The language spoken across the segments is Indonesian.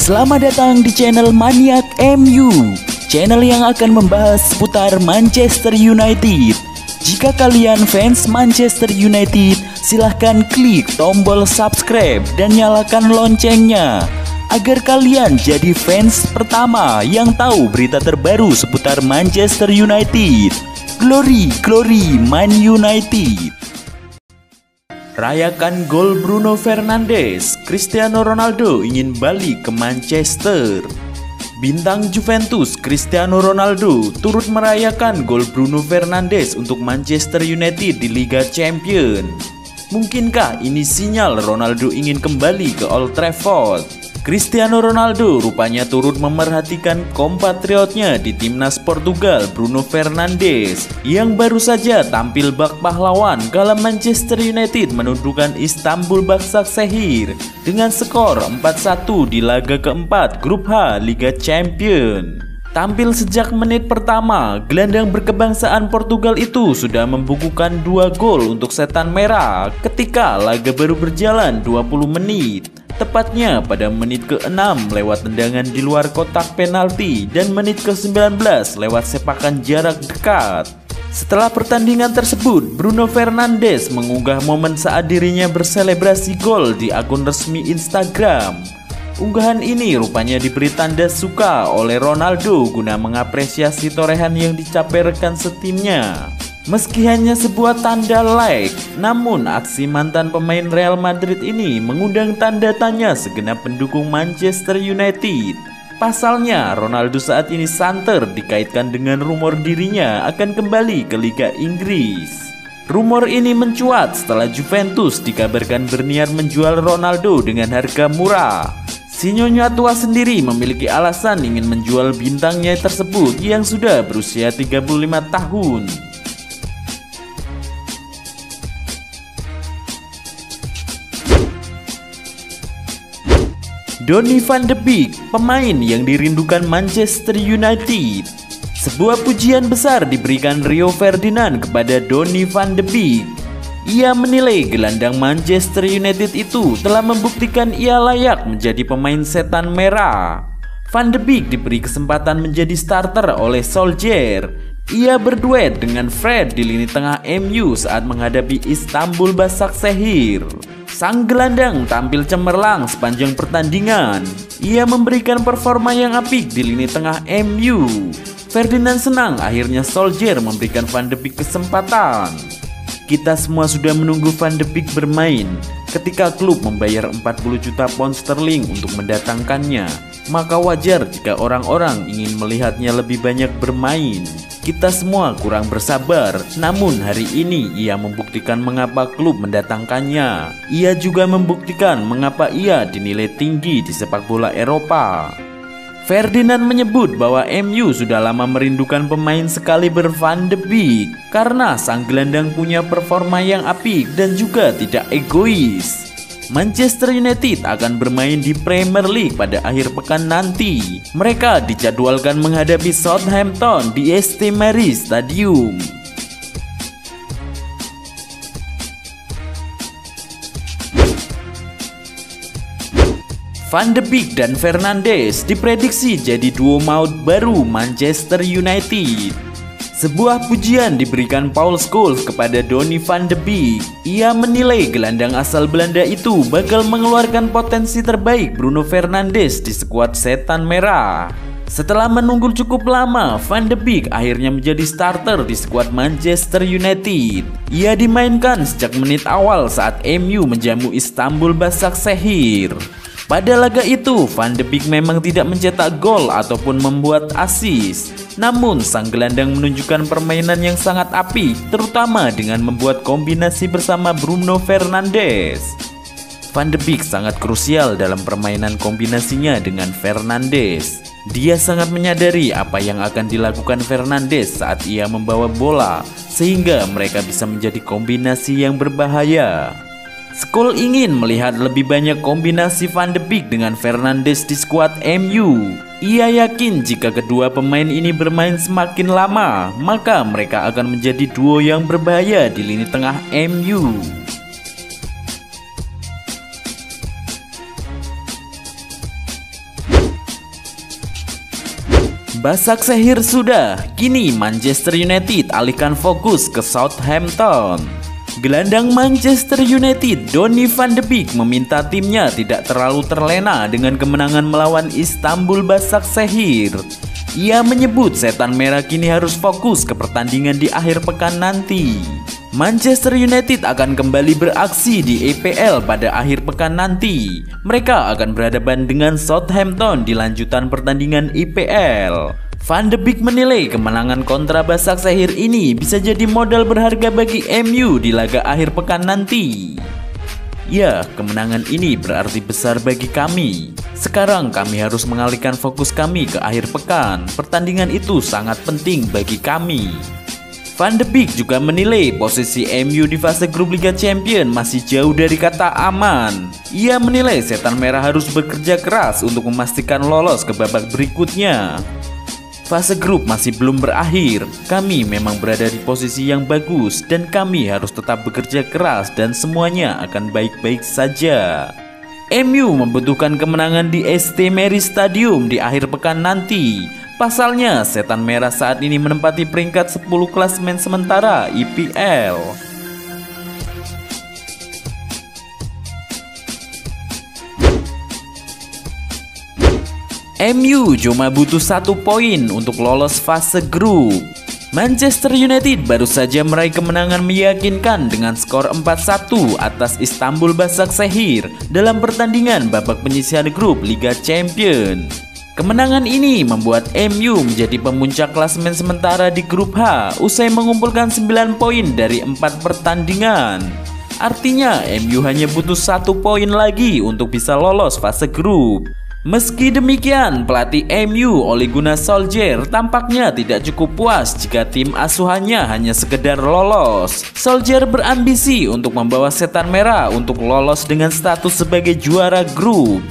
Selamat datang di channel Maniak MU, channel yang akan membahas seputar Manchester United. Jika kalian fans Manchester United, silahkan klik tombol subscribe dan nyalakan loncengnya agar kalian jadi fans pertama yang tahu berita terbaru seputar Manchester United. Glory, glory Man United. Rayakan gol Bruno Fernandes, Cristiano Ronaldo ingin balik ke Manchester. Bintang Juventus Cristiano Ronaldo turut merayakan gol Bruno Fernandes untuk Manchester United di Liga Champions. Mungkinkah ini sinyal Ronaldo ingin kembali ke Old Trafford? Cristiano Ronaldo rupanya turut memerhatikan kompatriotnya di timnas Portugal Bruno Fernandes yang baru saja tampil bak pahlawan kala Manchester United menundukkan Istanbul Başakşehir dengan skor 4-1 di laga keempat grup H Liga Champions. Tampil sejak menit pertama, gelandang berkebangsaan Portugal itu sudah membukukan 2 gol untuk Setan Merah ketika laga baru berjalan 20 menit. Tepatnya pada menit ke-6 lewat tendangan di luar kotak penalti dan menit ke-19 lewat sepakan jarak dekat. Setelah pertandingan tersebut, Bruno Fernandes mengunggah momen saat dirinya berselebrasi gol di akun resmi Instagram. Unggahan ini rupanya diberi tanda suka oleh Ronaldo guna mengapresiasi torehan yang dicapai rekan setimnya. Meski hanya sebuah tanda like, namun aksi mantan pemain Real Madrid ini mengundang tanda tanya segenap pendukung Manchester United. Pasalnya, Ronaldo saat ini santer dikaitkan dengan rumor dirinya akan kembali ke Liga Inggris. Rumor ini mencuat setelah Juventus dikabarkan berniat menjual Ronaldo dengan harga murah. Si Nyonya tua sendiri memiliki alasan ingin menjual bintangnya tersebut yang sudah berusia 35 tahun. Donny van de Beek, pemain yang dirindukan Manchester United. Sebuah pujian besar diberikan Rio Ferdinand kepada Donny van de Beek. Ia menilai gelandang Manchester United itu telah membuktikan ia layak menjadi pemain Setan Merah. Van de Beek diberi kesempatan menjadi starter oleh Solskjaer. Ia berduet dengan Fred di lini tengah MU saat menghadapi Istanbul Başakşehir. Sang gelandang tampil cemerlang sepanjang pertandingan. Ia memberikan performa yang apik di lini tengah MU. Ferdinand senang akhirnya Solskjaer memberikan Van de Beek kesempatan. Kita semua sudah menunggu Van de Beek bermain. Ketika klub membayar 40 juta pound sterling untuk mendatangkannya, maka wajar jika orang-orang ingin melihatnya lebih banyak bermain. Kita semua kurang bersabar, namun hari ini ia membuktikan mengapa klub mendatangkannya. Ia juga membuktikan mengapa ia dinilai tinggi di sepak bola Eropa. Ferdinand menyebut bahwa MU sudah lama merindukan pemain sekaliber Van de Beek karena sang gelandang punya performa yang apik dan juga tidak egois. Manchester United akan bermain di Premier League pada akhir pekan nanti. Mereka dijadwalkan menghadapi Southampton di St. Mary's Stadium. Van de Beek dan Fernandes diprediksi jadi duo maut baru Manchester United. Sebuah pujian diberikan Paul Scholes kepada Donny van de Beek. Ia menilai gelandang asal Belanda itu bakal mengeluarkan potensi terbaik Bruno Fernandes di skuad Setan Merah. Setelah menunggu cukup lama, Van de Beek akhirnya menjadi starter di skuad Manchester United. Ia dimainkan sejak menit awal saat MU menjamu Istanbul Başakşehir. Pada laga itu, Van de Beek memang tidak mencetak gol ataupun membuat assist. Namun, sang gelandang menunjukkan permainan yang sangat apik, terutama dengan membuat kombinasi bersama Bruno Fernandes. Van de Beek sangat krusial dalam permainan kombinasinya dengan Fernandes. Dia sangat menyadari apa yang akan dilakukan Fernandes saat ia membawa bola, sehingga mereka bisa menjadi kombinasi yang berbahaya. Scholes ingin melihat lebih banyak kombinasi Van de Beek dengan Fernandes di skuad MU. Ia yakin jika kedua pemain ini bermain semakin lama, maka mereka akan menjadi duo yang berbahaya di lini tengah MU. Başakşehir sudah, kini Manchester United alihkan fokus ke Southampton. Gelandang Manchester United Donny van de Beek meminta timnya tidak terlalu terlena dengan kemenangan melawan Istanbul Başakşehir. Ia menyebut setan merah kini harus fokus ke pertandingan di akhir pekan nanti. Manchester United akan kembali beraksi di EPL pada akhir pekan nanti. Mereka akan berhadapan dengan Southampton di lanjutan pertandingan EPL. Van de Beek menilai kemenangan kontra Başakşehir ini bisa jadi modal berharga bagi MU di laga akhir pekan nanti. Ya, kemenangan ini berarti besar bagi kami. Sekarang kami harus mengalihkan fokus kami ke akhir pekan. Pertandingan itu sangat penting bagi kami. Van de Beek juga menilai posisi MU di fase grup Liga Champions masih jauh dari kata aman. Ia menilai setan merah harus bekerja keras untuk memastikan lolos ke babak berikutnya. Fase grup masih belum berakhir. Kami memang berada di posisi yang bagus dan kami harus tetap bekerja keras dan semuanya akan baik-baik saja. MU membutuhkan kemenangan di ST Mary Stadium di akhir pekan nanti. Pasalnya, setan merah saat ini menempati peringkat 10 klasemen sementara EPL. MU cuma butuh 1 poin untuk lolos fase grup. Manchester United baru saja meraih kemenangan meyakinkan dengan skor 4-1 atas Istanbul Başakşehir dalam pertandingan babak penyisihan grup Liga Champions. Kemenangan ini membuat MU menjadi pemuncak klasemen sementara di grup H usai mengumpulkan 9 poin dari 4 pertandingan. Artinya MU hanya butuh 1 poin lagi untuk bisa lolos fase grup. Meski demikian, pelatih MU Ole Gunnar Solskjaer tampaknya tidak cukup puas jika tim asuhannya hanya sekedar lolos. Solskjaer berambisi untuk membawa setan merah untuk lolos dengan status sebagai juara grup.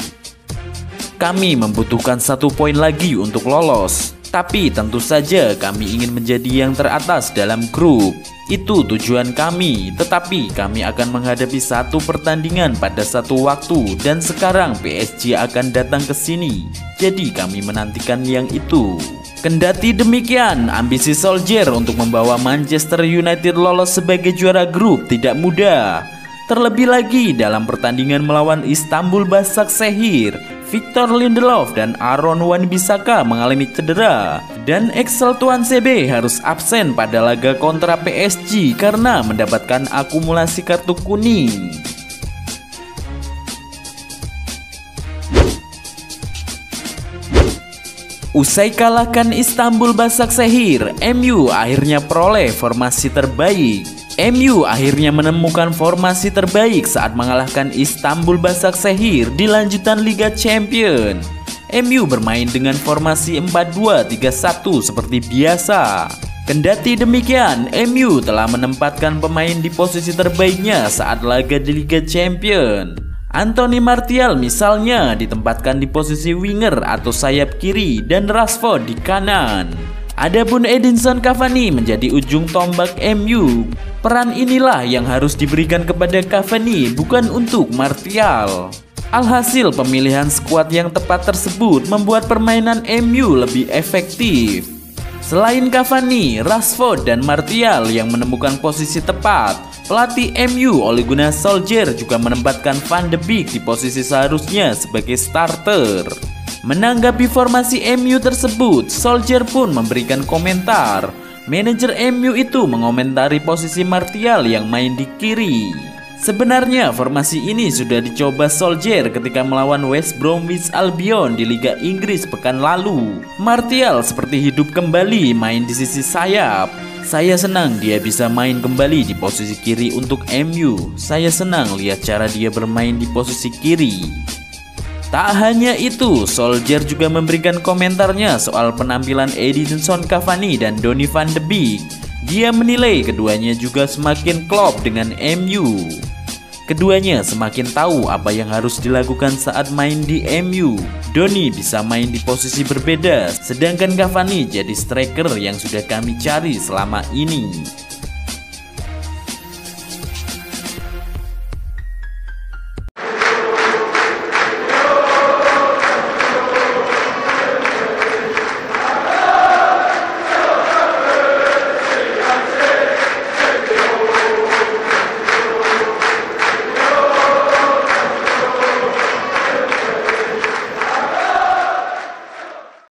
Kami membutuhkan 1 poin lagi untuk lolos, tapi tentu saja kami ingin menjadi yang teratas dalam grup. Itu tujuan kami, tetapi kami akan menghadapi 1 pertandingan pada 1 waktu dan sekarang PSG akan datang ke sini. Jadi kami menantikan yang itu. Kendati demikian, ambisi Solskjaer untuk membawa Manchester United lolos sebagai juara grup tidak mudah. Terlebih lagi dalam pertandingan melawan Istanbul Başakşehir, Victor Lindelof dan Aaron Wan-Bissaka mengalami cedera dan Axel Tuanzebe harus absen pada laga kontra PSG karena mendapatkan akumulasi kartu kuning. Usai kalahkan Istanbul Başakşehir, MU akhirnya peroleh formasi terbaik. MU akhirnya menemukan formasi terbaik saat mengalahkan Istanbul Başakşehir di lanjutan Liga Champions. MU bermain dengan formasi 4-2-3-1 seperti biasa. Kendati demikian, MU telah menempatkan pemain di posisi terbaiknya saat laga di Liga Champions. Anthony Martial misalnya ditempatkan di posisi winger atau sayap kiri dan Rashford di kanan. Adapun Edinson Cavani menjadi ujung tombak MU. Peran inilah yang harus diberikan kepada Cavani, bukan untuk Martial. Alhasil pemilihan skuad yang tepat tersebut membuat permainan MU lebih efektif. Selain Cavani, Rashford dan Martial yang menemukan posisi tepat, pelatih MU Ole Gunnar Solskjaer juga menempatkan Van de Beek di posisi seharusnya sebagai starter. Menanggapi formasi MU tersebut, Solskjaer pun memberikan komentar. Manajer MU itu mengomentari posisi Martial yang main di kiri. Sebenarnya formasi ini sudah dicoba Solskjaer ketika melawan West Bromwich Albion di Liga Inggris pekan lalu. Martial seperti hidup kembali main di sisi sayap. Saya senang dia bisa main kembali di posisi kiri untuk MU. Saya senang lihat cara dia bermain di posisi kiri. Tak hanya itu, Solskjaer juga memberikan komentarnya soal penampilan Edinson Cavani dan Donny van de Beek. Dia menilai keduanya juga semakin klop dengan MU. Keduanya semakin tahu apa yang harus dilakukan saat main di MU. Donny bisa main di posisi berbeda, sedangkan Cavani jadi striker yang sudah kami cari selama ini.